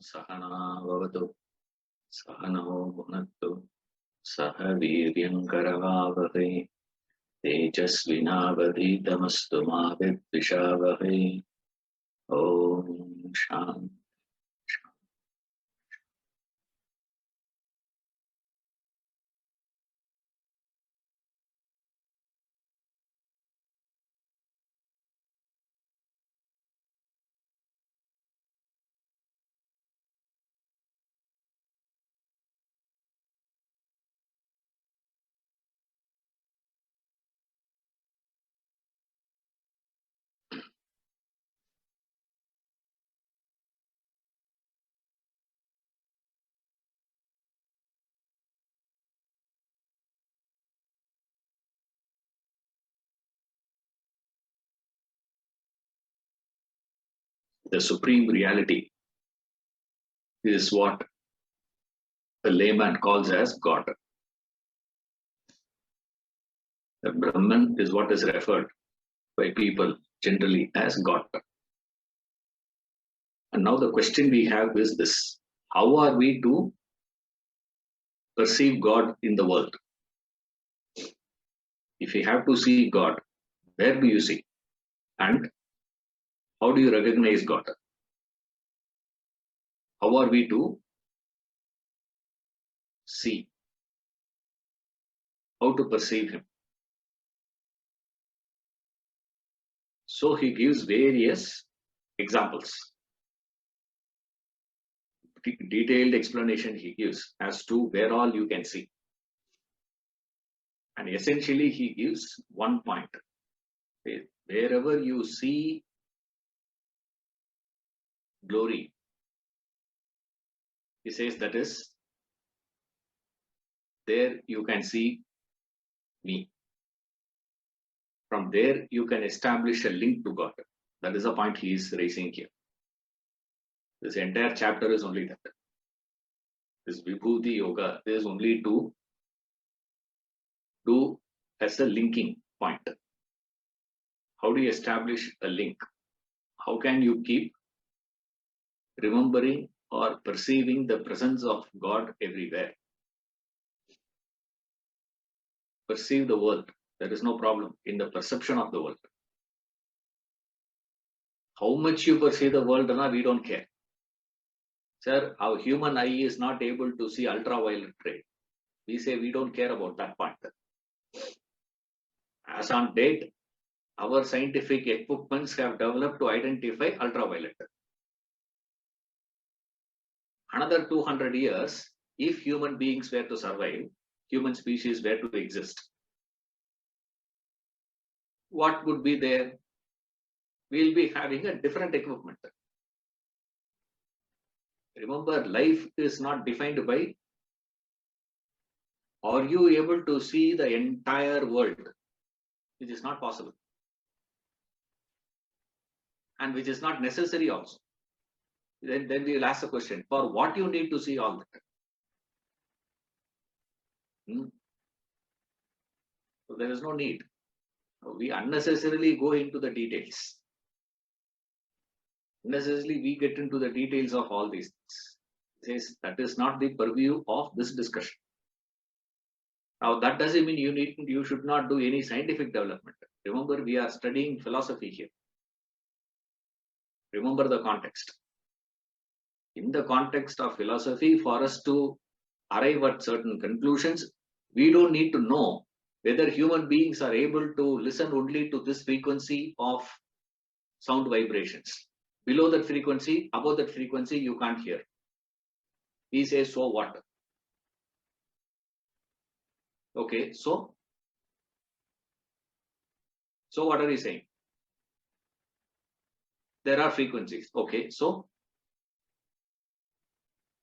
Sahana Vavatu Sahano Bhunattu Saha Viryankaravavahe Tejasvinavaditamastu ma vidvishavahe. Om Shanti. The supreme reality is what the layman calls as God. The Brahman is what is referred by people generally as God. And now the question we have is this: how are we to perceive God in the world? If you have to see God, where do you see? And how do you recognize God? How are we to see? How to perceive Him? So he gives various examples. Detailed explanation he gives as to where all you can see. And essentially he gives one point. Wherever you see glory, he says that is, there you can see me. From there you can establish a link to God. That is the point he is raising here. This entire chapter is only that. This Vibhuti Yoga is only to do as a linking point. How do you establish a link? How can you keep remembering or perceiving the presence of God everywhere? Perceive the world. There is no problem in the perception of the world. How much you perceive the world, we don't care. Sir, our human eye is not able to see ultraviolet ray. We say we don't care about that point. As on date, our scientific equipments have developed to identify ultraviolet. Another 200 years, if human beings were to survive, human species were to exist, what would be there? We'll be having a different equipment. Remember, life is not defined by, are you able to see the entire world? Which is not possible. And which is not necessary also. Then we will ask the question, for what you need to see all that? So there is no need. We unnecessarily go into the details. Unnecessarily we get into the details of all these things. It says that is not the purview of this discussion. Now that doesn't mean you should not do any scientific development. Remember, we are studying philosophy here. Remember the context. In the context of philosophy, for us to arrive at certain conclusions, we don't need to know whether human beings are able to listen only to this frequency of sound vibrations. Below that frequency, above that frequency, you can't hear. We say, so what? Okay, so what are we saying? There are frequencies. Okay, so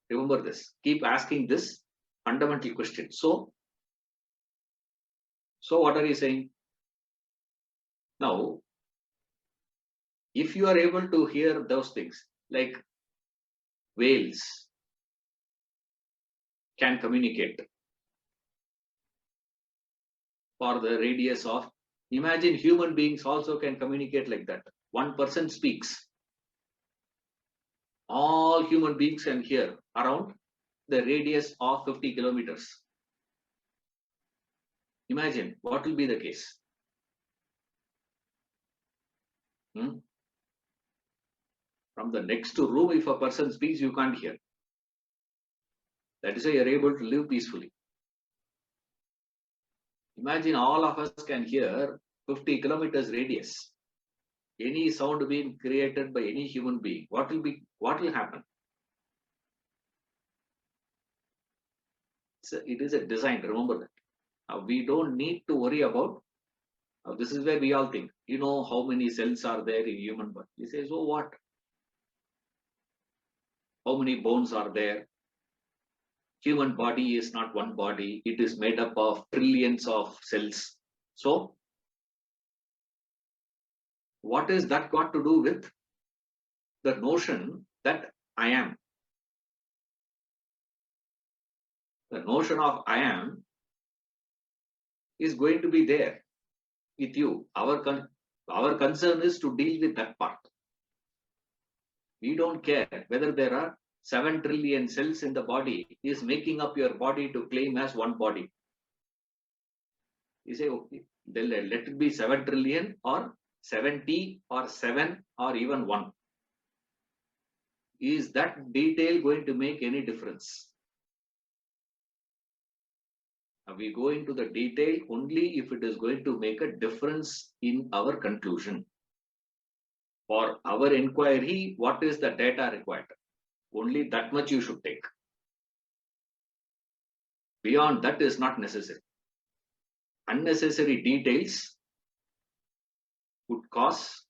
remember this. Keep asking this fundamental question. So what are you saying? Now, if you are able to hear those things, like whales can communicate for the radius of, imagine human beings also can communicate like that. One person speaks. All human beings can hear around the radius of 50 kilometers. Imagine what will be the case. Hmm? From the next room, if a person speaks, you can't hear. That is why you're able to live peacefully. Imagine all of us can hear 50 kilometers radius. Any sound being created by any human being, what will happen? It is a design, remember that. We don't need to worry about, this is where we all think, you know how many cells are there in human body. We say, so what? How many bones are there? Human body is not one body. It is made up of trillions of cells. So what is that got to do with the notion that I am? The notion of I am is going to be there with you. Our concern is to deal with that part. We don't care whether there are 7 trillion cells in the body is making up your body to claim as one body. You say, okay, then let it be 7 trillion or 70 or 7 or even 1. Is that detail going to make any difference? We go into the detail only if it is going to make a difference in our conclusion. For our inquiry, what is the data required? Only that much you should take. Beyond that is not necessary. Unnecessary details would cause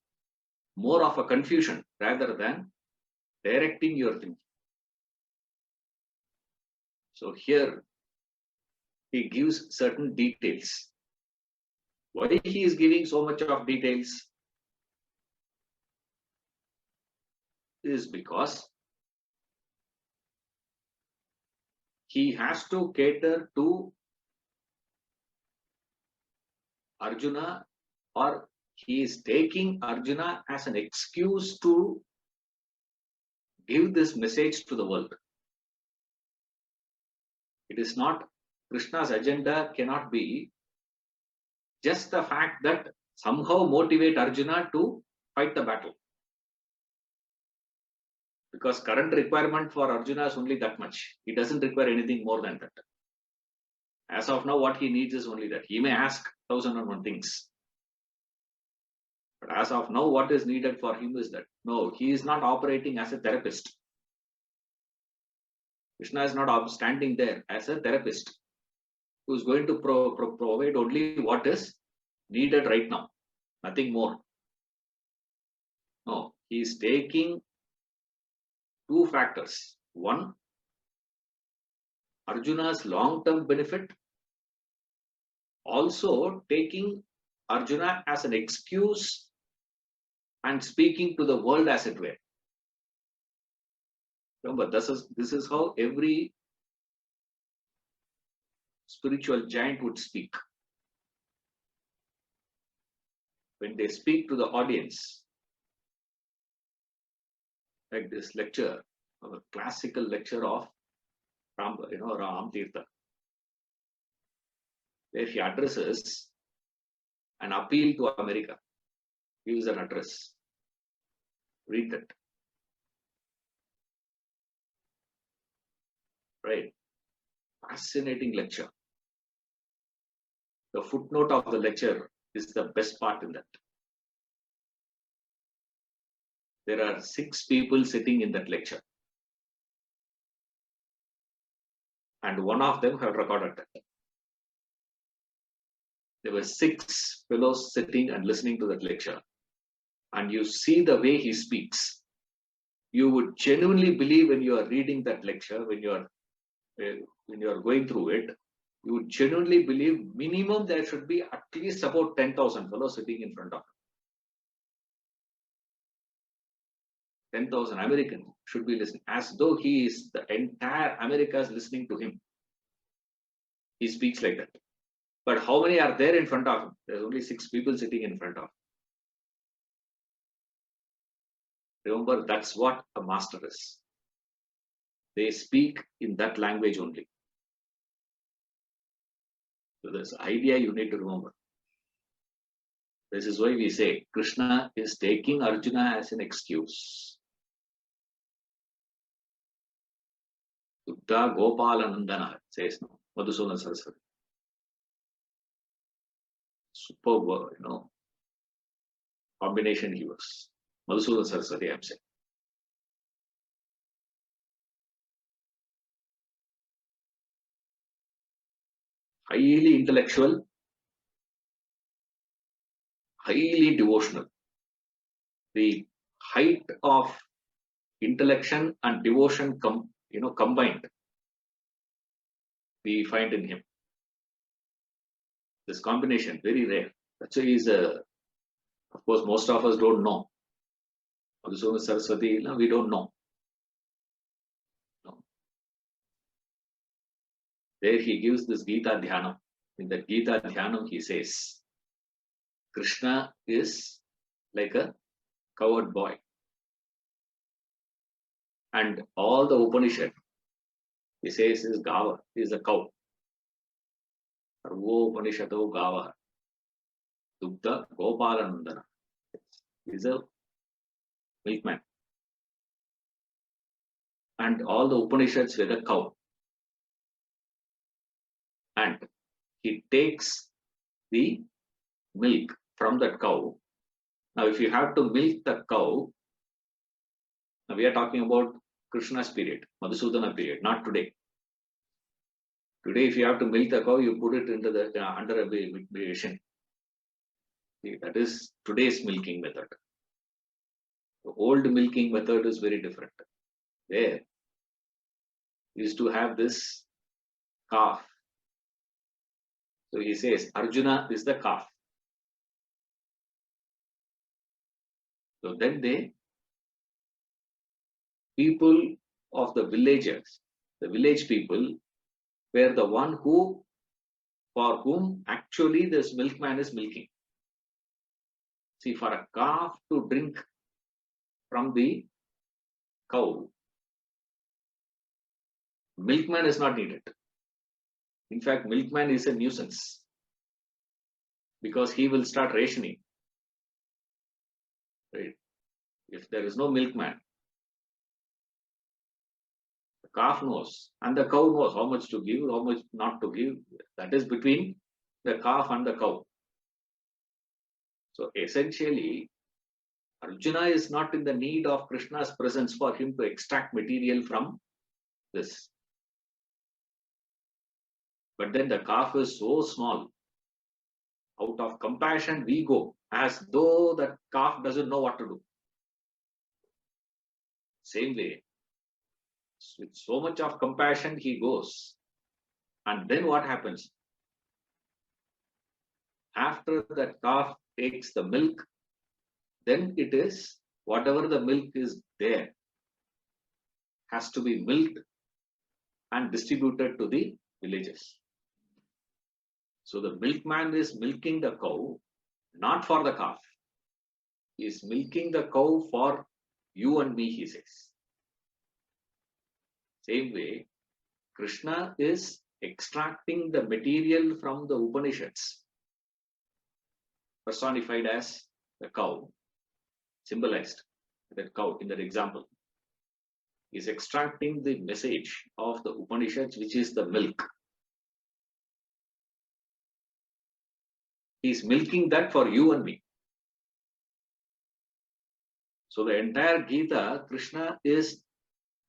more of a confusion rather than directing your thinking. So here he gives certain details. Why he is giving so much of details is because he has to cater to Arjuna, or he is taking Arjuna as an excuse to give this message to the world. It is not, Krishna's agenda cannot be just the fact that somehow motivate Arjuna to fight the battle. Because current requirement for Arjuna is only that much. He doesn't require anything more than that. As of now, what he needs is only that. He may ask 1001 things. But as of now, what is needed for him is that, no, he is not operating as a therapist. Krishna is not standing there as a therapist who is going to provide only what is needed right now, nothing more. No, he is taking two factors. One, Arjuna's long-term benefit. Also taking Arjuna as an excuse and speaking to the world as it were. Remember, this is how every spiritual giant would speak. When they speak to the audience, like this lecture, a classical lecture of Ram Tirtha, where he addresses an appeal to America. Gives an address. Read that. Right. Fascinating lecture. The footnote of the lecture is the best part in that. There are 6 people sitting in that lecture. And one of them have recorded that. There were 6 fellows sitting and listening to that lecture. And you see the way he speaks. You would genuinely believe when you are reading that lecture, when you are going through it, you would genuinely believe minimum there should be at least about 10,000 fellows sitting in front of him. 10,000 Americans should be listening, as though he is the entire America is listening to him. He speaks like that. But how many are there in front of him? There's only 6 people sitting in front of him. Remember, that's what a master is. They speak in that language only. So this idea you need to remember. This is why we say Krishna is taking Arjuna as an excuse. Sutta Gopalanandana says no. Madhusudana Saraswati. Superb, combination he was. Madhusudana Saraswati, I'm saying. Highly intellectual, highly devotional. The height of intellection and devotion combined, we find in him. This combination, very rare. That's why he's of course, most of us don't know. Madhusudana Saraswati, we don't know. No. There he gives this Gita Dhyanam. In the Gita Dhyanam, he says, Krishna is like a coward boy. And all the Upanishad, he says, is Gava, is a cow. Sarvo Upanishato Gava. Dugdha Gopalanandana. He is a milkman. And all the Upanishads were the cow. And he takes the milk from that cow. Now, if you have to milk the cow, now we are talking about Krishna's period, Madhusudana period, not today. Today, if you have to milk the cow, you put it into the under a basin. That is today's milking method. The old milking method is very different. There, used to have this calf. So he says, Arjuna is the calf. So then people of the villagers, the village people, were the one for whom actually this milkman is milking. See, for a calf to drink from the cow, milkman is not needed. In fact, milkman is a nuisance because he will start rationing. Right? If there is no milkman, the calf knows and the cow knows how much to give, how much not to give. That is between the calf and the cow. So essentially, Arjuna is not in the need of Krishna's presence for him to extract material from this. But then the calf is so small. Out of compassion, we go as though the calf doesn't know what to do. Same way, with so much of compassion, he goes. And then what happens? After that calf takes the milk, then it is whatever the milk is there has to be milked and distributed to the villages. So the milkman is milking the cow, not for the calf. He is milking the cow for you and me, he says. Same way, Krishna is extracting the material from the Upanishads, personified as the cow, symbolized that cow in that example. He is extracting the message of the Upanishads, which is the milk. He is milking that for you and me. So the entire Gita, Krishna is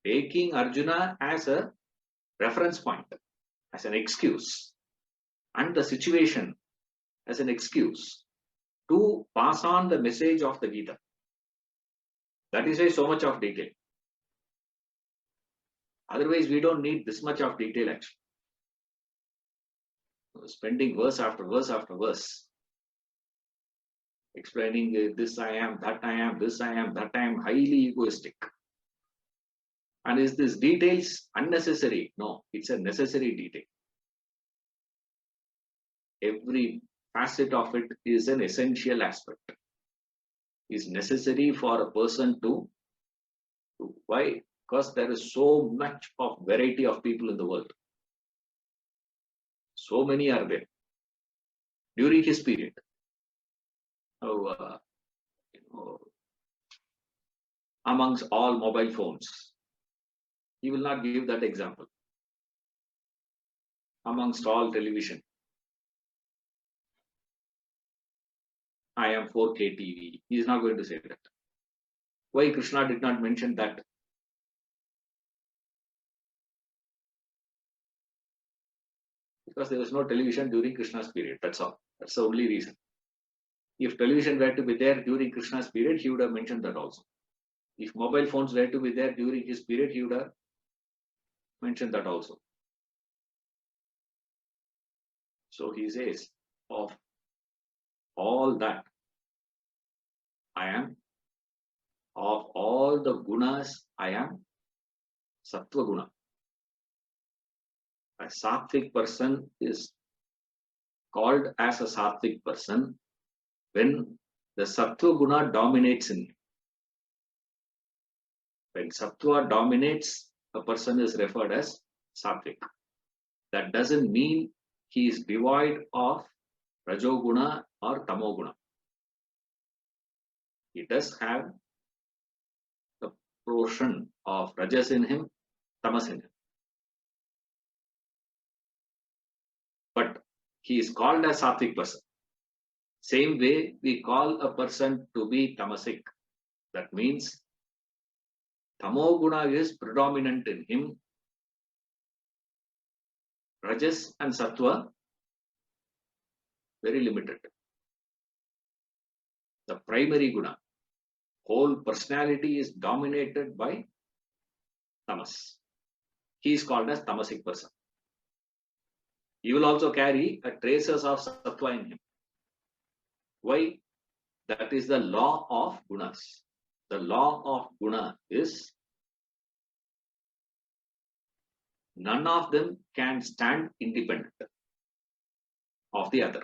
taking Arjuna as a reference point, as an excuse, and the situation as an excuse to pass on the message of the Gita. That is why so much of detail. Otherwise, we don't need this much of detail actually. Spending verse after verse after verse, explaining this I am, that I am, this I am, that I am, highly egoistic. And is this details unnecessary? No, it's a necessary detail. Every facet of it is an essential aspect. Is necessary for a person to Why? Because there is so much of variety of people in the world. So many are there. During his period, uh, you know, amongst all mobile phones, he will not give that example. Amongst all television, I am 4K TV. He is not going to say that. Why Krishna did not mention that? Because there was no television during Krishna's period. That's all. That's the only reason. If television were to be there during Krishna's period, he would have mentioned that also. If mobile phones were to be there during his period, he would have mentioned that also. So he says, of all that, I am, of all the gunas, I am Sattva Guna. A sattvic person is called as a sattvic person when the Sattva Guna dominates in him. When Sattva dominates, a person is referred as sattvic. That doesn't mean he is devoid of Rajoguna or Tamoguna. He does have the portion of Rajas in him, Tamas in him. But he is called a sattvic person. Same way we call a person to be tamasic. That means Tamoguna is predominant in him. Rajas and Sattva, very limited. The primary guna, whole personality is dominated by tamas. He is called as tamasic person. He will also carry a traces of sattva in him. Why? That is the law of gunas. The law of guna is none of them can stand independent of the other.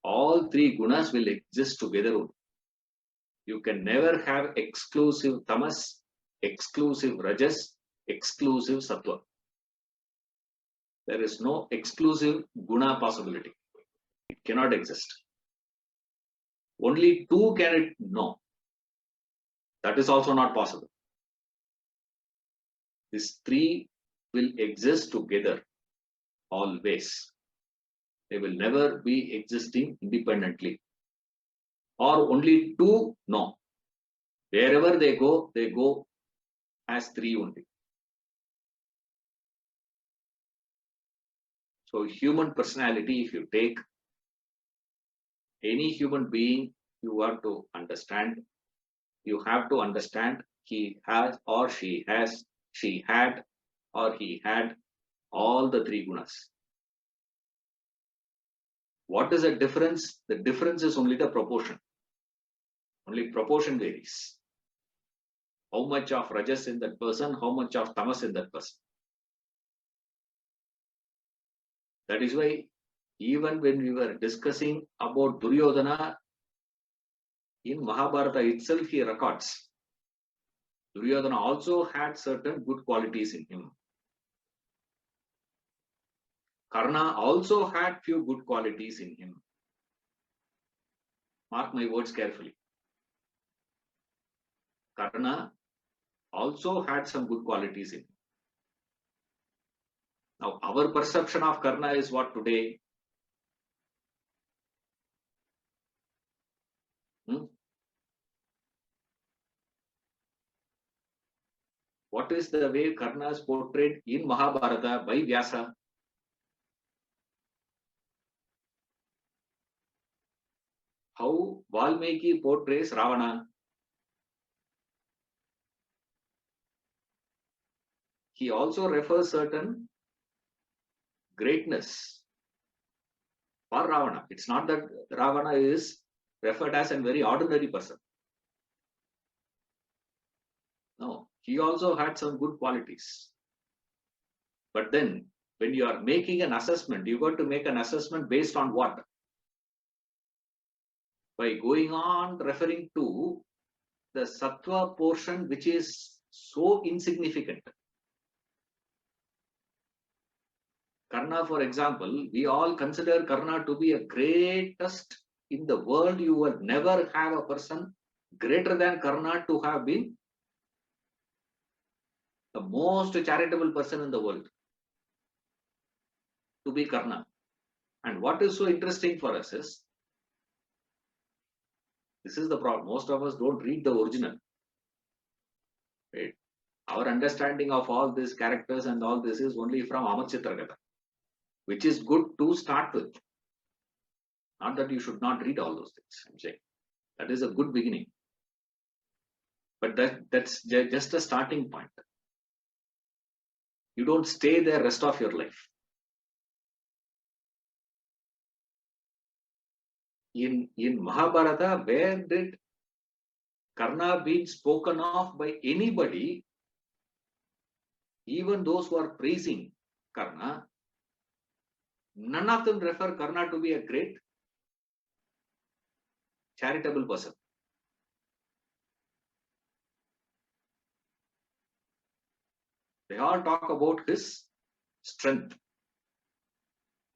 All three gunas will exist together only. You can never have exclusive tamas, exclusive rajas, exclusive sattva. There is no exclusive guna possibility. It cannot exist. Only two can it know. That is also not possible. These three will exist together always. They will never be existing independently. Or only two, no. Wherever they go as three only. So human personality, if you take any human being, you have to understand, he has or she has, she had or he had all the three gunas. What is the difference? The difference is only the proportion. Only proportion varies. How much of rajas in that person, how much of tamas in that person. That is why even when we were discussing about Duryodhana, in Mahabharata itself he records. Duryodhana also had certain good qualities in him. Karna also had few good qualities in him. Mark my words carefully. Karna also had some good qualities in him. Now, our perception of Karna is what today? What is the way Karna is portrayed in Mahabharata by Vyasa? How Valmiki portrays Ravana? He also refers certain greatness for Ravana. It's not that Ravana is referred as a very ordinary person. No, he also had some good qualities. But then, when you are making an assessment, you got to make an assessment based on what? By going on referring to the sattva portion which is so insignificant. Karna, for example, we all consider Karna to be a greatest in the world. You will never have a person greater than Karna to have been the most charitable person in the world, to be Karna. And what is so interesting for us is, this is the problem. Most of us don't read the original. Right? Our understanding of all these characters and all this is only from Amachitra, which is good to start with. Not that you should not read all those things. I'm saying that is a good beginning. But that's just a starting point. You don't stay there rest of your life. In Mahabharata, where did Karna being spoken of by anybody, even those who are praising Karna, none of them refer Karna to be a great charitable person. They all talk about his strength.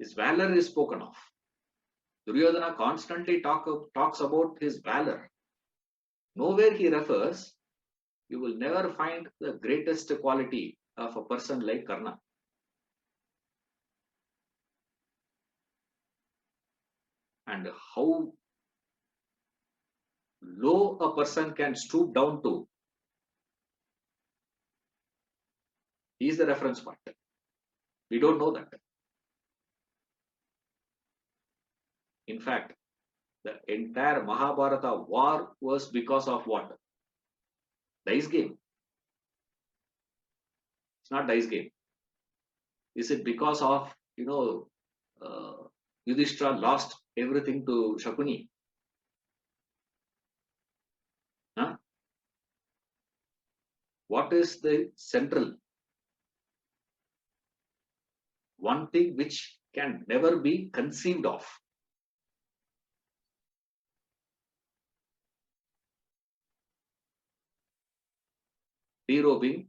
His valor is spoken of. Duryodhana constantly talks about his valor. Nowhere he refers, you will never find the greatest quality of a person like Karna. And how low a person can stoop down to, he is the reference point. We don't know that. In fact, the entire Mahabharata war was because of what? Dice game. It's not dice game. Is it because of, Yudhishthira lost everything to Shakuni? Huh? What is the central? One thing which can never be conceived of. Hero being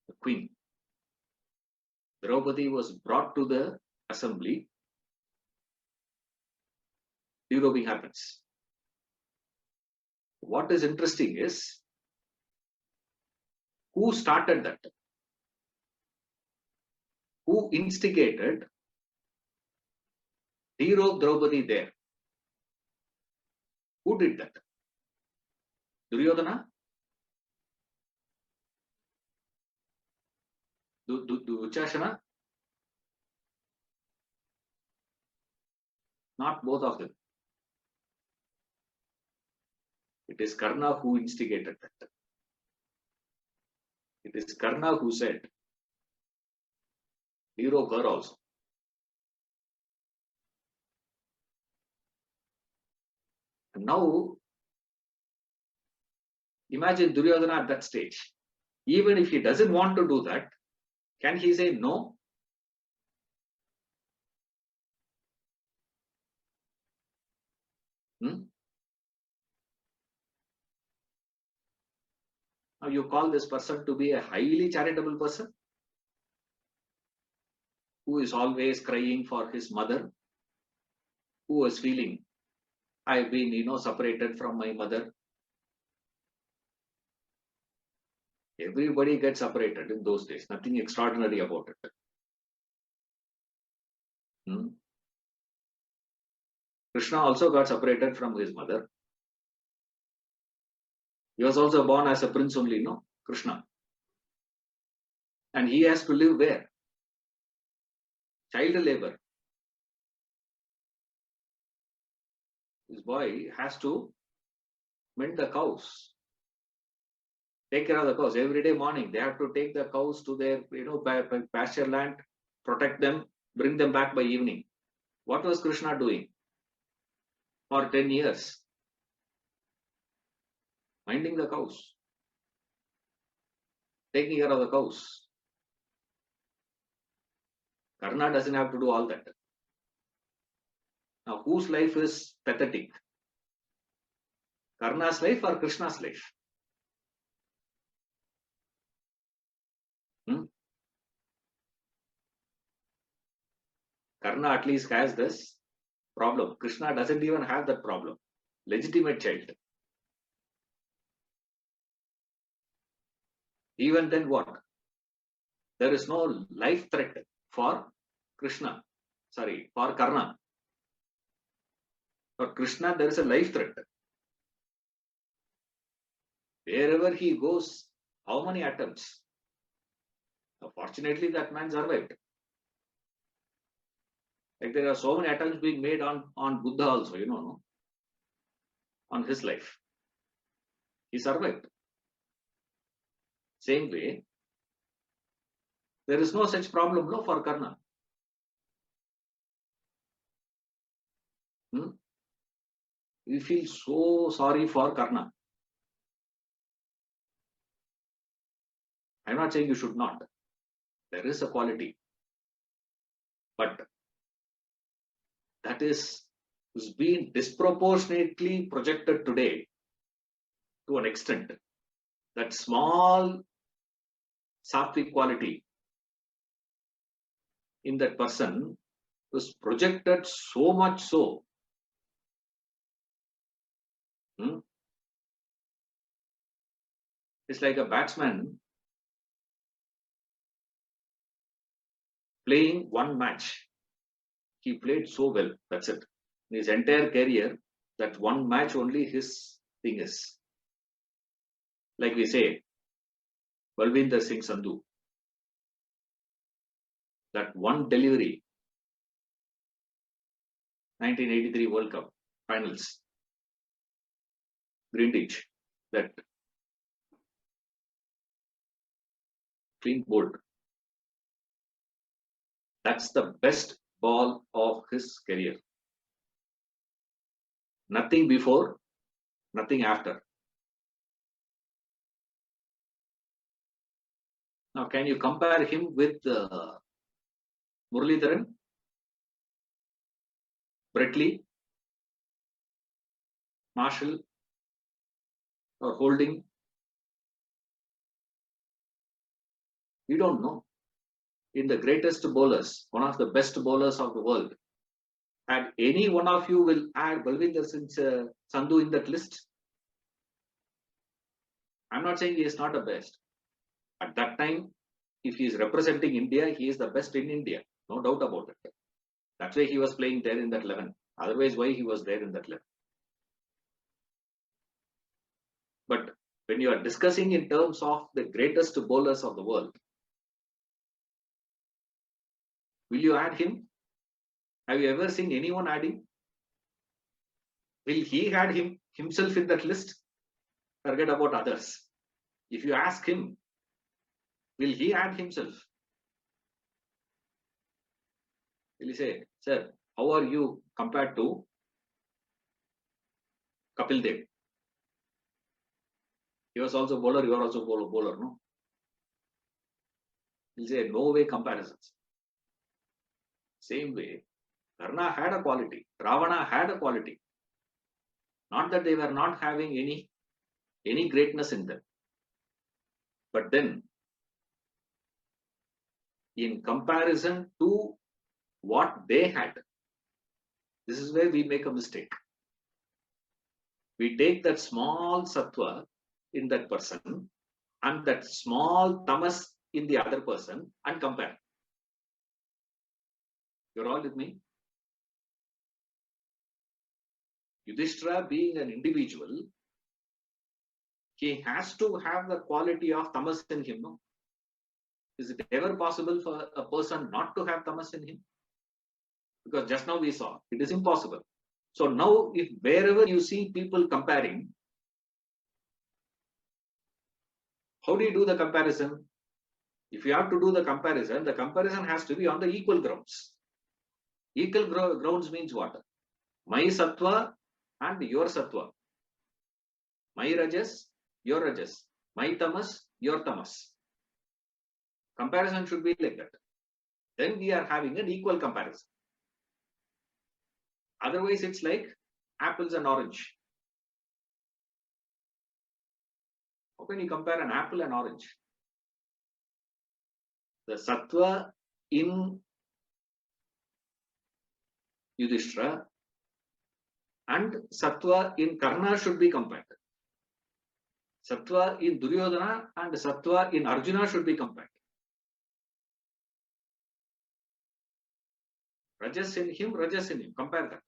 the queen. Draupadi was brought to the assembly. Derobing happens. What is interesting is, who started that? Who instigated Derobe Draupadi there? Who did that? Duryodhana? Duryodhana? Not both of them. It is Karna who instigated that. It is Karna who said, derobe her also. And now, imagine Duryodhana at that stage. Even if he doesn't want to do that, can he say no? Now you call this person to be a highly charitable person, who is always crying for his mother, who was feeling, I've been, separated from my mother. Everybody gets separated in those days. Nothing extraordinary about it. Krishna also got separated from his mother. He was also born as a prince only, no? Krishna. And he has to live where? Child labor. This boy has to mend the cows. Take care of the cows. Every day morning, they have to take the cows to their, pasture land, protect them, bring them back by evening. What was Krishna doing for 10 years? Minding the cows, taking care of the cows. Karna doesn't have to do all that. Now, whose life is pathetic? Karna's life or Krishna's life? Hmm? Karna at least has this problem. Krishna doesn't even have that problem. Legitimate child. Even then what? There is no life threat for Krishna. Sorry, for Karna. For Krishna, there is a life threat. Wherever he goes, how many attempts? Fortunately, that man survived. Like there are so many attempts being made on Buddha also, no? On his life. He survived. Same way, there is no such problem, no, for Karna. Hmm? We feel so sorry for Karna. I'm not saying you should not. There is a quality. But that is being disproportionately projected today to an extent. That small sattvic quality in that person was projected so much so. Hmm? It's like a batsman playing one match. He played so well. That's it. In his entire career, that one match only his thing is. Like we say, Balvinder Singh Sandhu. That one delivery, 1983 World Cup finals, Greenwich, that clean bolt. That's the best ball of his career. Nothing before, nothing after. Now, can you compare him with Muralidharan, Brett Lee, Marshall, or Holding? We don't know. In the greatest bowlers, one of the best bowlers of the world, and any one of you will add Balvinder Singh Sandhu in that list? I'm not saying he is not the best. At that time, if he is representing India, he is the best in India. No doubt about it. That's why he was playing there in that 11. Otherwise, why he was there in that 11? But when you are discussing in terms of the greatest bowlers of the world, will you add him? Have you ever seen anyone adding? Will he add himself in that list? Forget about others. If you ask him, will he add himself? Will he say, sir, how are you compared to Kapil Dev? He was also bowler, you are also bowler, no? He'll say, no way comparisons. Same way, Karna had a quality, Ravana had a quality. Not that they were not having any greatness in them. But then, in comparison to what they had, this is where we make a mistake. We take that small sattva in that person and that small tamas in the other person and compare. You're all with me? Yudhishthira being an individual, he has to have the quality of tamas in him. No? Is it ever possible for a person not to have tamas in him? Because just now we saw, it is impossible. So now, if wherever you see people comparing, how do you do the comparison? If you have to do the comparison has to be on the equal grounds. Equal grounds means what? My sattva and your sattva. My rajas, your rajas. My tamas, your tamas. Comparison should be like that. Then we are having an equal comparison. Otherwise, it's like apples and orange. How can you compare an apple and orange? The sattva in Yudhishthira and sattva in Karna should be compared. Sattva in Duryodhana and sattva in Arjuna should be compared. Rajas in him, compare that.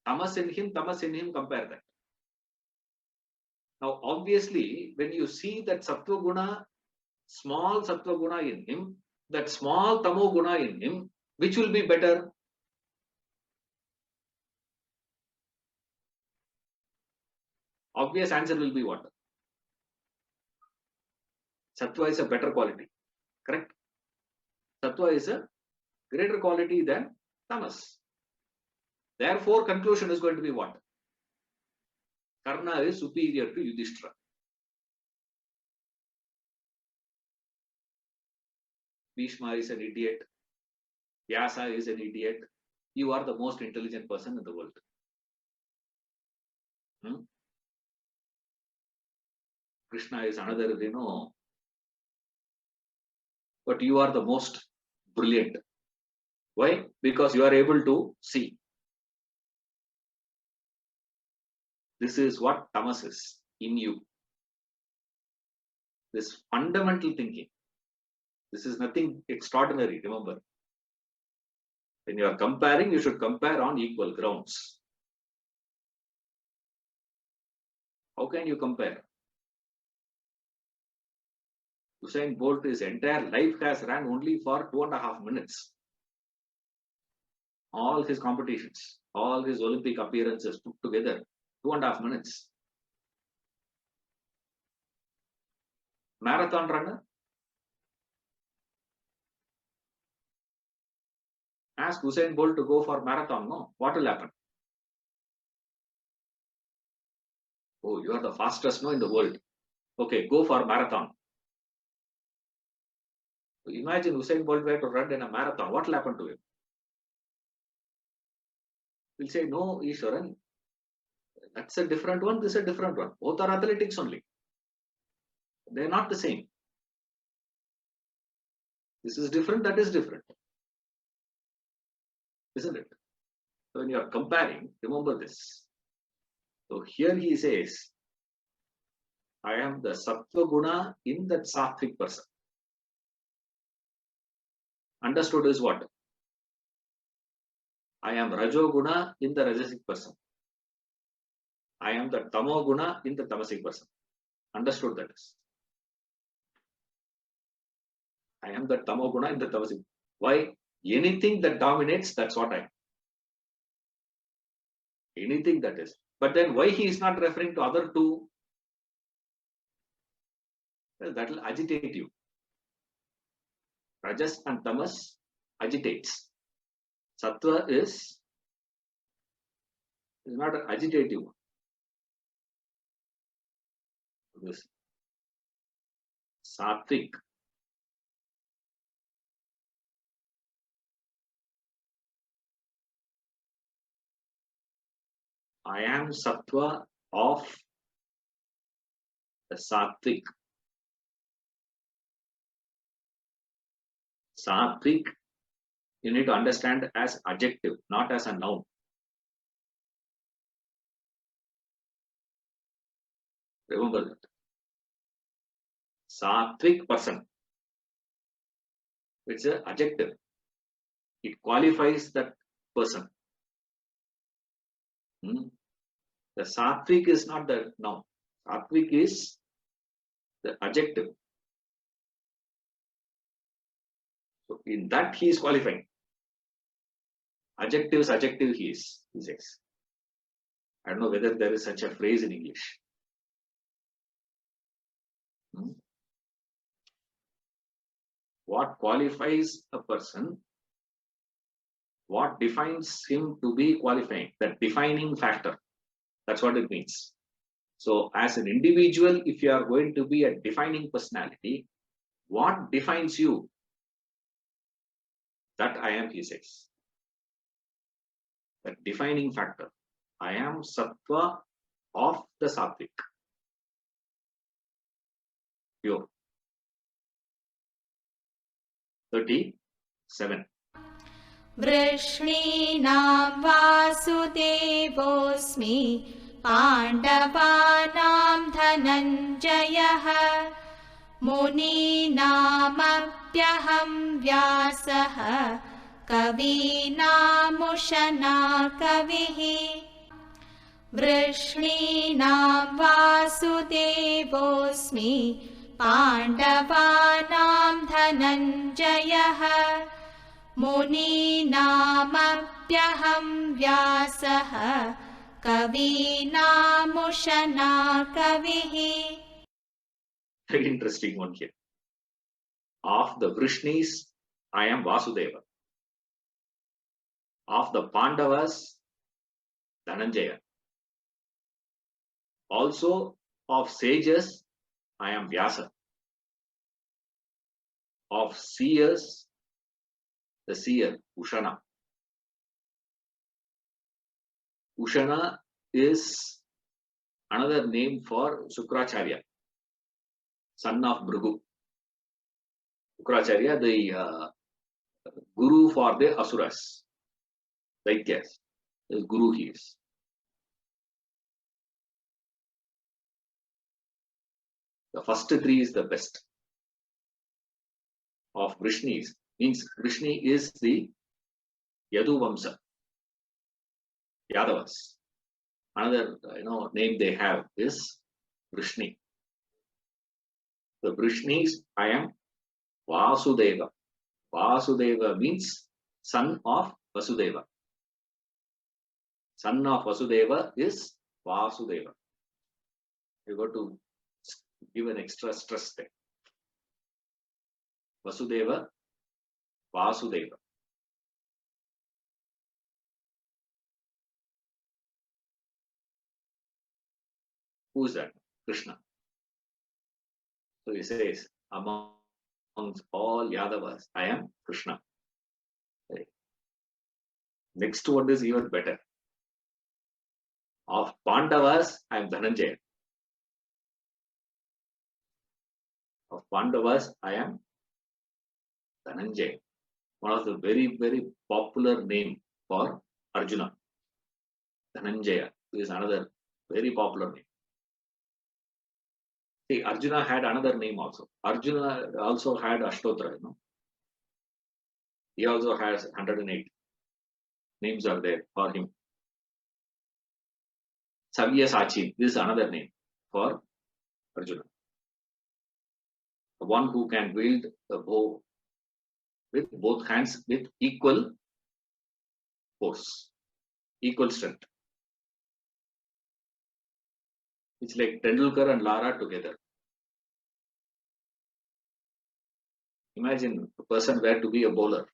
Tamas in him, compare that. Now, obviously, when you see that sattva guna, small sattva guna in him, that small tamo guna in him, which will be better? Obvious answer will be what? Sattva is a better quality, correct? Sattva is a greater quality than tamas. Therefore, conclusion is going to be what? Karna is superior to Yudhishthira. Bhishma is an idiot. Vyasa is an idiot. You are the most intelligent person in the world. Krishna is another, but you are the most brilliant. Why? Because you are able to see. This is what tamas is in you. This fundamental thinking. This is nothing extraordinary, remember. When you are comparing, you should compare on equal grounds. How can you compare? Usain Bolt, his entire life has ran only for 2.5 minutes. All his competitions, all his Olympic appearances put together, 2.5 minutes. Marathon runner? Ask Usain Bolt to go for marathon, no? What will happen? Oh, you are the fastest, no, in the world. Okay, go for marathon. Imagine Usain Bolt were to run in a marathon. What will happen to him? He'll say, no, Ishwaran, that's a different one, this is a different one. Both are athletics only. They are not the same. This is different, that is different. Isn't it? So when you are comparing, remember this. So here he says, I am the sattva guna in that sattvic person. Understood is what? I am rajo guna in the rajasic person. I am the tamo guna in the tamasic person. Understood that is. I am the tamo guna in the tamasic. Why? Anything that dominates, that's what I am. Anything that is. But then why he is not referring to other two? Well, that will agitate you. Rajas and tamas agitates. Sattva is not agitative. This sattvic. I am sattva of the sattvic. Sattvic, you need to understand as adjective, not as a noun. Remember that. Sattvic person. It's an adjective. It qualifies that person. The sattvic is not the noun. Sattvic is the adjective. So in that he is qualifying. Adjectives, adjective he is, he says. I don't know whether there is such a phrase in English. What qualifies a person? What defines him to be qualifying? That defining factor. That's what it means. So as an individual, if you are going to be a defining personality, what defines you? That I am, he says. That defining factor. I am sattva of the sattvic. pure. 37. वृष्णीनां वासुदेवोऽस्मि पाण्डवानां धनञ्जयः मुनीनामप्यहं व्यासः कवीनामुशना कविः वृष्णीनां वासुदेवोऽस्मि पाण्डवानां धनञ्जयः मुनीनामप्यहं व्यासः कवीनामुशना कविः. Very interesting one here. Of the Vrishnis, I am Vasudeva. Of the Pandavas, Dhananjaya. Also of sages, I am Vyasa. Of seers, the seer, Ushana. Ushana is another name for Sukracharya, son of Bhrigu. Sukracharya, the guru for the Asuras. Daityas. The guru he is. The first three is the best. Of Vrishnis, means Vrishni is the Yadu Vamsa, Yadavas. Another name they have is Vrishni. The Vrishnis, I am Vasudeva. Vasudeva means son of Vasudeva. Son of Vasudeva is Vasudeva. You got to give an extra stress there. Vasudeva, Vasudeva. Who is that? Krishna. So he says, amongst all Yadavas, I am Krishna. Right. Next one is even better. Of Pandavas, I am Dhananjaya. Of Pandavas, I am Dhananjaya. One of the very, very popular name for Arjuna. Dhananjaya is another very popular name. See, Arjuna had another name also. Arjuna also had Ashtotra, He also has 108 names are there for him. Savya Sachin, this is another name for Arjuna. The one who can wield the bow with both hands with equal force, equal strength. It's like Tendulkar and Lara together. Imagine a person were to be a bowler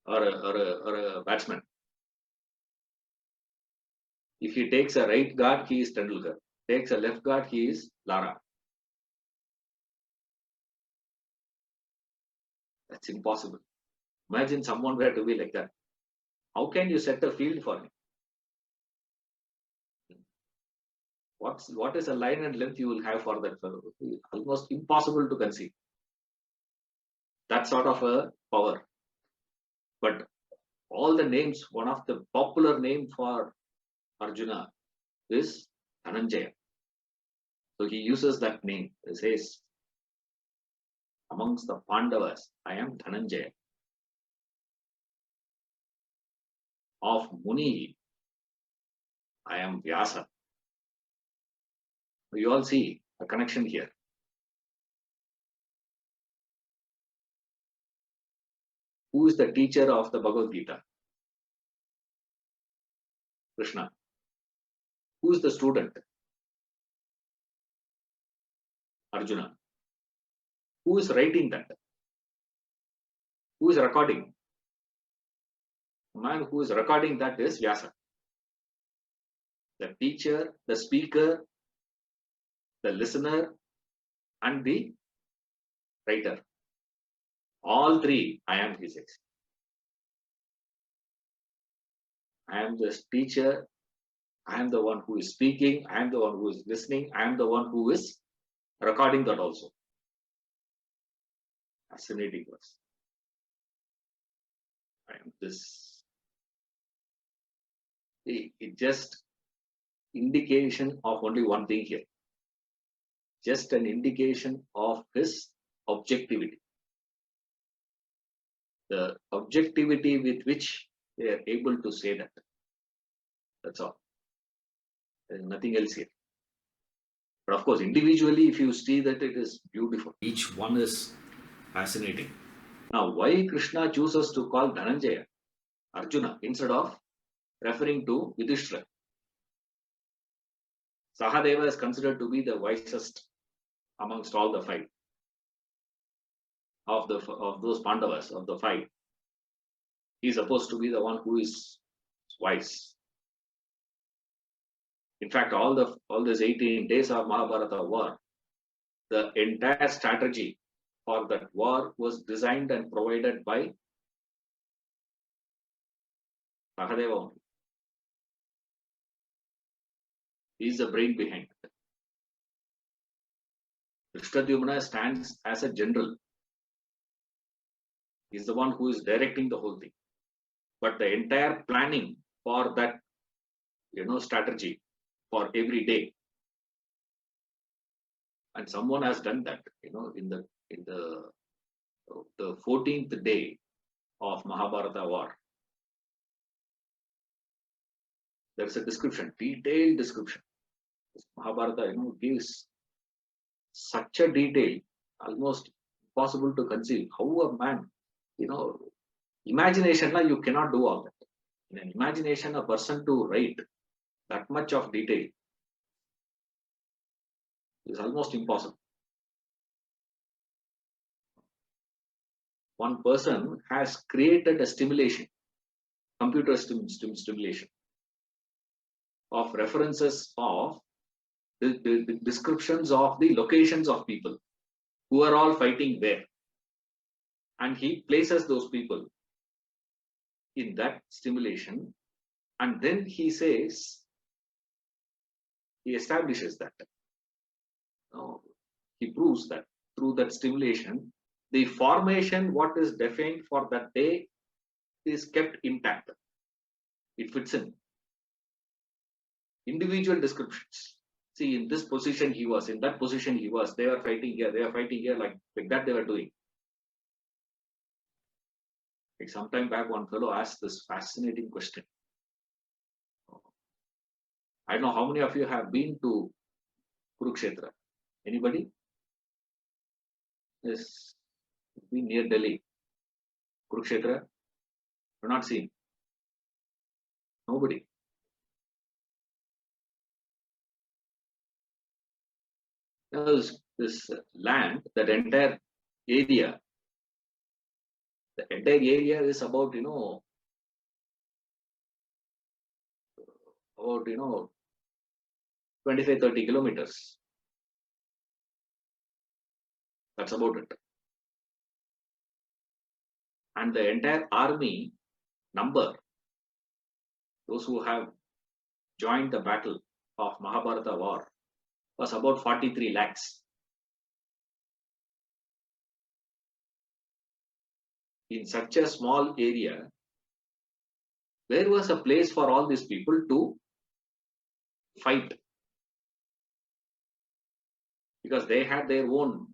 or a batsman. If he takes a right guard, he is Tendulkar. Takes a left guard, he is Lara. That's impossible. Imagine someone were to be like that. How can you set a field for him? What is a line and length you will have for that fellow? Almost impossible to conceive. That sort of a power. But all the names, one of the popular name for Arjuna is Dhananjaya. So he uses that name. He says, amongst the Pandavas, I am Dhananjaya. Of Muni, I am Vyasa. You all see a connection here. Who is the teacher of the Bhagavad Gita? Krishna. Who is the student? Arjuna. Who is writing that? Who is recording? The man who is recording that is Vyasa. The teacher, the speaker, the listener, and the writer. All three, I am physics. I am the teacher. I am the one who is speaking. I am the one who is listening. I am the one who is recording that also. Fascinating verse. This it just indication of only one thing here. Just an indication of his objectivity. The objectivity with which they are able to say that. That's all. There is nothing else here. But of course, individually, if you see that, it is beautiful. Each one is fascinating. Now, why Krishna chooses to call Dhananjaya Arjuna instead of referring to Yudhishthira? Sahadeva is considered to be the wisest amongst all the five of those Pandavas, of the five. He is supposed to be the one who is wise. In fact, all these 18 days of Mahabharata war, the entire strategy for that war was designed and provided by Sahadeva only. He is the brain behind it. Drishtadyumna stands as a general. He is the one who is directing the whole thing. But the entire planning for that, strategy for every day, and someone has done that, in the 14th day of Mahabharata war. There's a description, detailed description. Mahabharata, gives such a detail, almost impossible to conceive. How a man, imagination, you cannot do all that. In an imagination, a person to write that much of detail is almost impossible. One person has created a stimulation, computer stimulation of references of the descriptions of the locations of people who are all fighting there. And he places those people in that stimulation, and then he establishes that. He proves that through that stimulation, the formation, what is defined for that day, is kept intact. It fits in. Individual descriptions. See, in this position he was, in that position he was, they are fighting here, like that they were doing. Like some time back, one fellow asked this fascinating question. I don't know how many of you have been to Kurukshetra. Anybody? Yes, been near Delhi. Kurukshetra? You're not seen. Nobody. This land, that entire area, is about, about 25-30 kilometers. That's about it. And the entire army number, those who have joined the battle of Mahabharata war, was about 43 lakhs. In such a small area, where was a place for all these people to fight? Because they had their own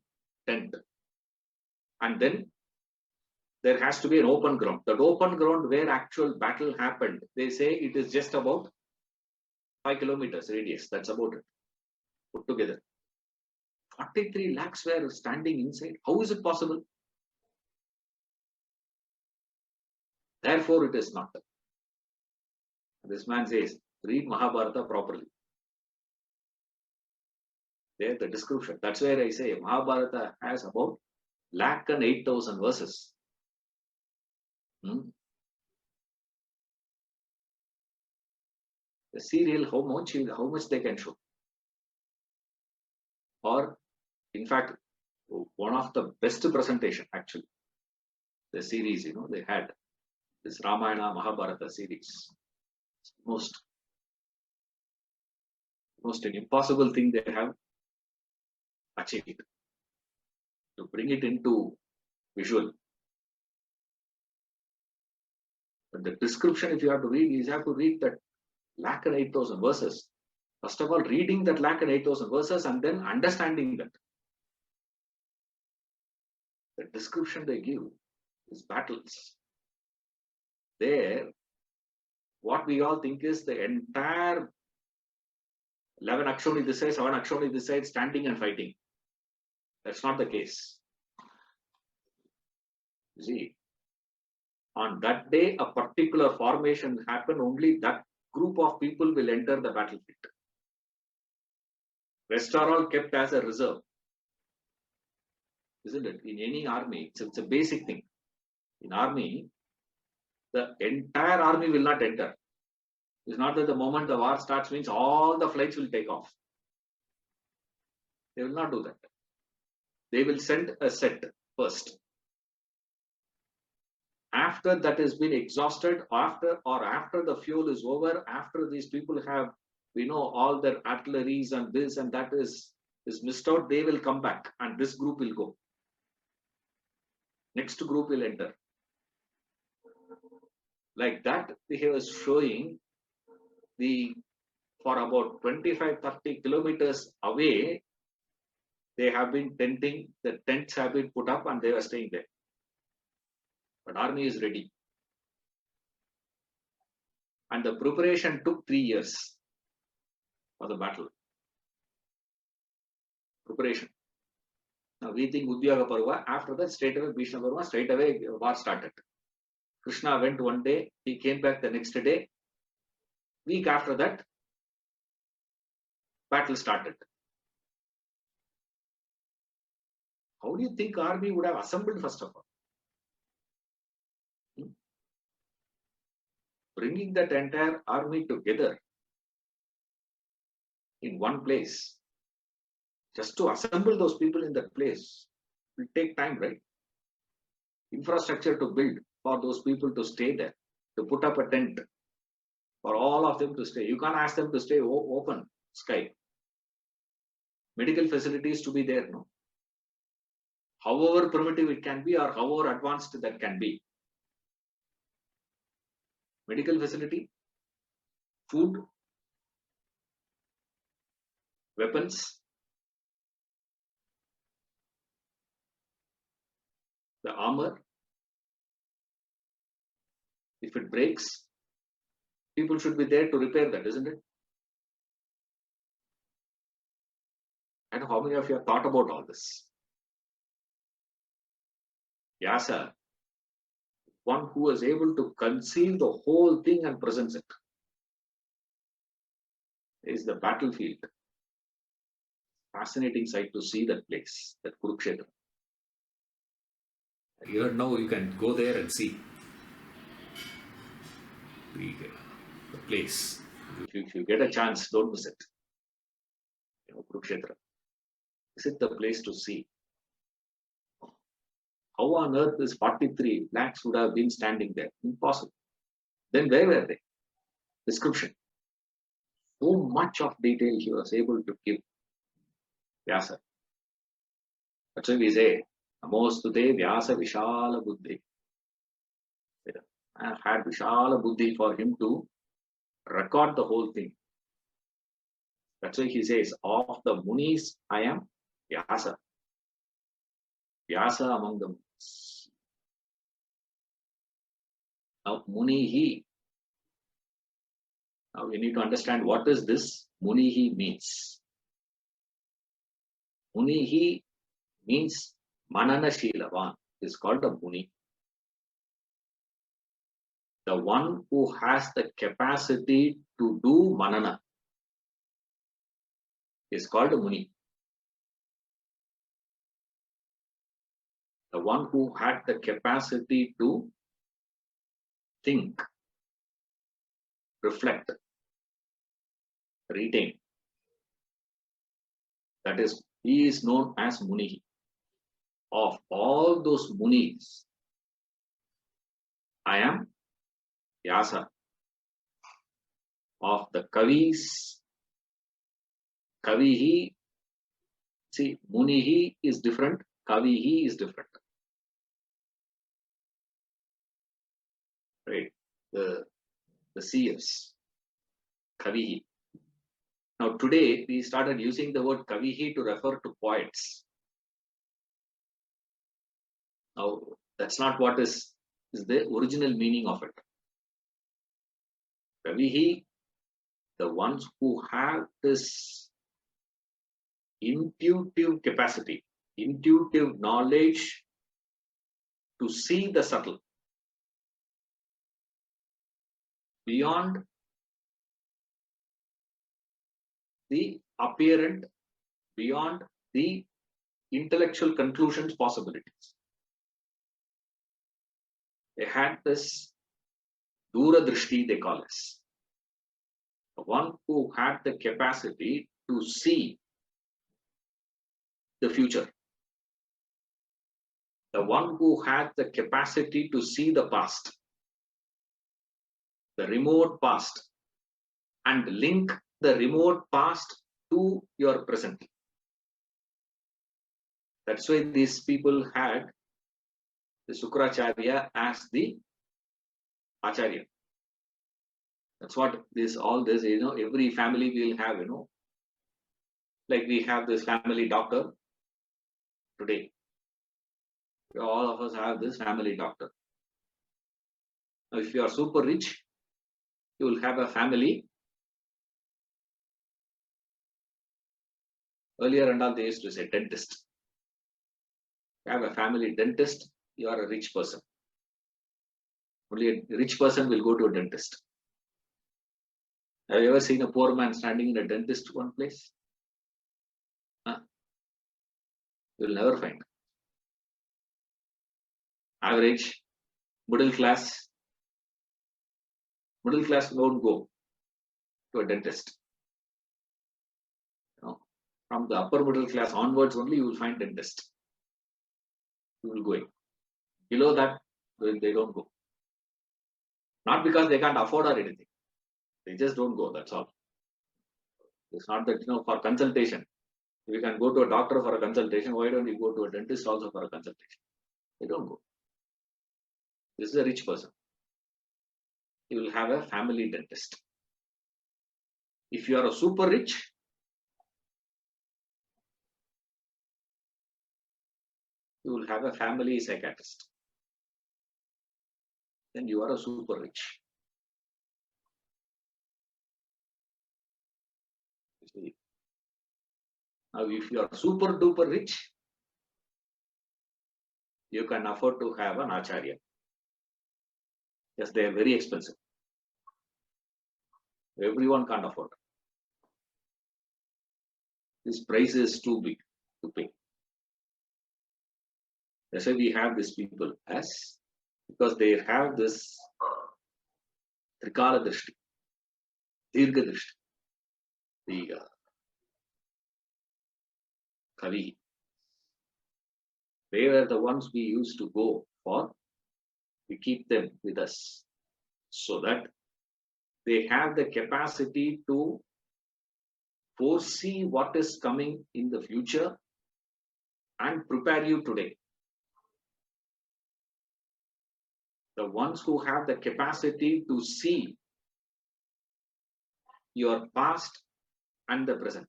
tent. And then there has to be an open ground. That open ground where actual battle happened, they say it is just about 5 kilometers radius. That's about it. Put together. 43 lakhs were standing inside. How is it possible? Therefore, it is not. This man says, read Mahabharata properly. There, the description. That's where I say Mahabharata has about 108,000 verses. The serial, how much they can show. Or, in fact, one of the best presentation, actually, the series, they had this Ramayana Mahabharata series. Most an impossible thing they have. achieve it, to bring it into visual. But the description, if you have to read, you have to read that 1,08,000 verses. First of all, reading that 1,08,000 verses and then understanding that. The description they give is battles. There, what we all think is the entire 11 Akshoni this side, 7 Akshoni this side, standing and fighting. That's not the case. You see, on that day, a particular formation happen, only that group of people will enter the battlefield. Rest are all kept as a reserve. Isn't it? In any army, it's a basic thing. In army, the entire army will not enter. It's not that the moment the war starts means all the flights will take off. They will not do that. They will send a set first. After that has been exhausted, after the fuel is over, after these people have, all their artilleries and this and that is missed out, they will come back and this group will go. Next group will enter. Like that, he was showing for about 25-30 kilometers away, they have been tenting, the tents have been put up and they were staying there. But army is ready. And the preparation took 3 years for the battle. Preparation. Now we think Udyaga Parva, after that straight away Bhishma Parva, straight away war started. Krishna went one day, he came back the next day. Week after that, battle started. How do you think army would have assembled first of all? Bringing that entire army together in one place, just to assemble those people in that place, will take time, right? Infrastructure to build for those people to stay there, to put up a tent for all of them to stay. You can't ask them to stay open sky. Medical facilities to be there, no? However primitive it can be or however advanced that can be. Medical facility, food, weapons, the armor. If it breaks, people should be there to repair that, isn't it? And how many of you have thought about all this? Vyasa, one who was able to conceive the whole thing and presents it, is the battlefield. Fascinating sight to see that place, that Kurukshetra. Here now you can go there and see the place. If you get a chance, don't miss it. Kurukshetra. Visit the place to see. How on earth this 43 lakhs would have been standing there? Impossible. Then where were they? Description. So much of detail he was able to give. Vyasa. That's why we say, Namostute Vyasa Vishala Buddhi. I have had Vishala Buddhi for him to record the whole thing. That's why he says, of the Munis, I am Vyasa. Vyasa among the Munis. Now, Munihi. Now, we need to understand what is this Munihi means. Munihi means Manana Shilavan. It is called a Muni. The one who has the capacity to do Manana is called a Muni. The one who had the capacity to think, reflect, retain. That is, he is known as Muni. Of all those Munis, I am Vyasa. Of the Kavis, Kavihi, See, Munihi is different, Kavihi is different. Right? The seers, Kavihi. Now today we started using the word Kavihi to refer to poets. Now that's not what is the original meaning of it. Kavihi, the ones who have this intuitive capacity, intuitive knowledge to see the subtle beyond the apparent, beyond the intellectual conclusions possibilities. They had this Dura Drishti, they call us. The one who had the capacity to see the future. The one who had the capacity to see the past, the remote past, and link the remote past to your present. That's why these people had the Sukracharya as the Acharya. That's what all this, every family will have, like we have this family doctor today. All of us have this family doctor. Now, if you are super rich, you will have a family. Earlier and all, they used to say dentist. You have a family dentist, you are a rich person. Only a rich person will go to a dentist. Have you ever seen a poor man standing in a dentist one place? Huh? You will never find. Average, middle class won't go to a dentist. From the upper middle class onwards only you will find dentist. You will go in. Below that, they don't go. Not because they can't afford or anything. They just don't go, that's all. It's not that, for consultation. If you can go to a doctor for a consultation, why don't you go to a dentist also for a consultation? They don't go. This is a rich person. You will have a family dentist. If you are a super rich, you will have a family psychiatrist. Then you are a super rich. Now, if you are super duper rich, you can afford to have an acharya. Yes, they are very expensive. Everyone can't afford. This price is too big to pay. That's why we have these people as, because they have this Trikala Drishti, Dirgha Drishti, the Kavi. They were the ones we used to go for. We keep them with us so that they have the capacity to foresee what is coming in the future and prepare you today. The ones who have the capacity to see your past and the present.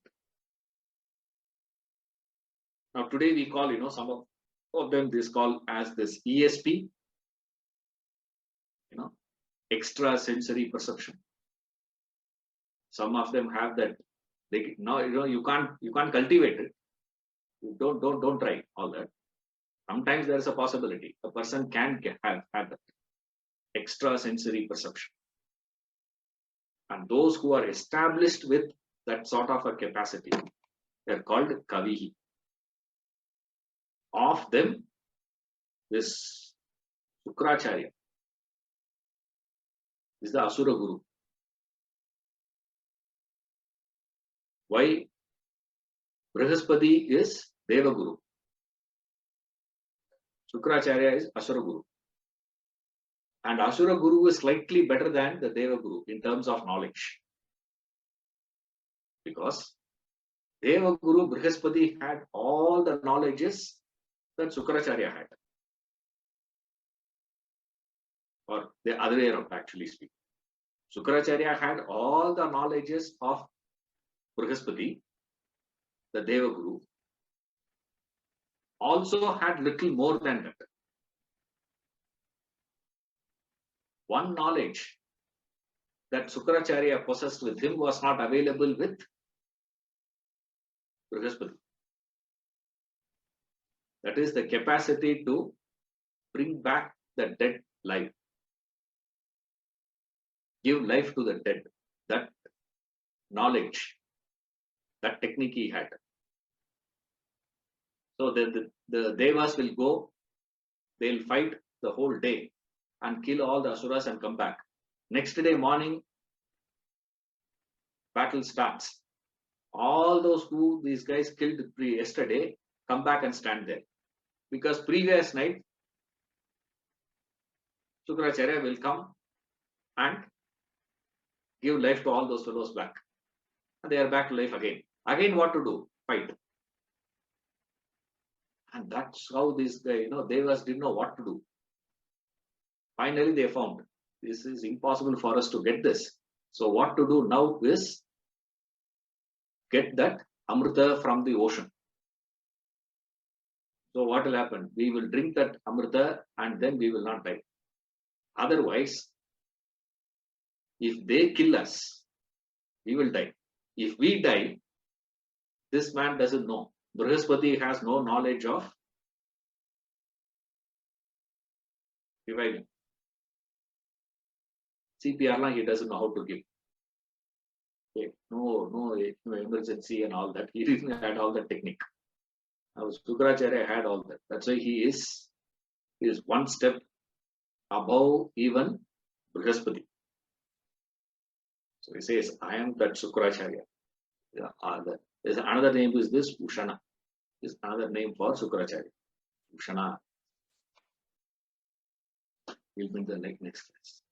Now today we call, some of them this call as this ESP, extra sensory perception. Some of them have that. They now you can't cultivate it. You don't try all that. Sometimes there is a possibility a person can have that extra sensory perception. And those who are established with that sort of a capacity, they're called Kavihi. Of them, this Sukracharya is the Asura Guru. Why? Brihaspati is Deva Guru. Sukracharya is Asura Guru. And Asura Guru is slightly better than the Deva Guru in terms of knowledge. Because Devaguru Brihaspati had all the knowledges that Sukracharya had. Or the other way around, actually speaking. Sukracharya had all the knowledges of Brihaspati, the Devaguru, also had little more than that. One knowledge that Sukracharya possessed with him was not available with Brihaspati. That is the capacity to bring back the dead life. Give life to the dead. That knowledge, that technique he had. So the Devas will go, they'll fight the whole day and kill all the Asuras and come back. Next day morning, battle starts. All those who these guys killed yesterday come back and stand there. Because previous night, Sukracharya will come and give life to all those fellows back. And they are back to life again. Again, what to do? Fight. And that's how these Devas didn't know what to do. Finally, they found this is impossible for us to get this. So what to do now is get that Amrita from the ocean. So what will happen? We will drink that Amrita and then we will not die. Otherwise, if they kill us, we will die. If we die, this man doesn't know. Brihaspati has no knowledge of reviving. CPR, he doesn't know how to give. Okay. No emergency and all that. He didn't had all that technique. Now Sukracharya had all that. That's why he is one step above even Brihaspati. So he says, I am that Sukracharya. There's another name is this Ushana. Is another name for Sukracharya. Ushana. We'll bring the next class.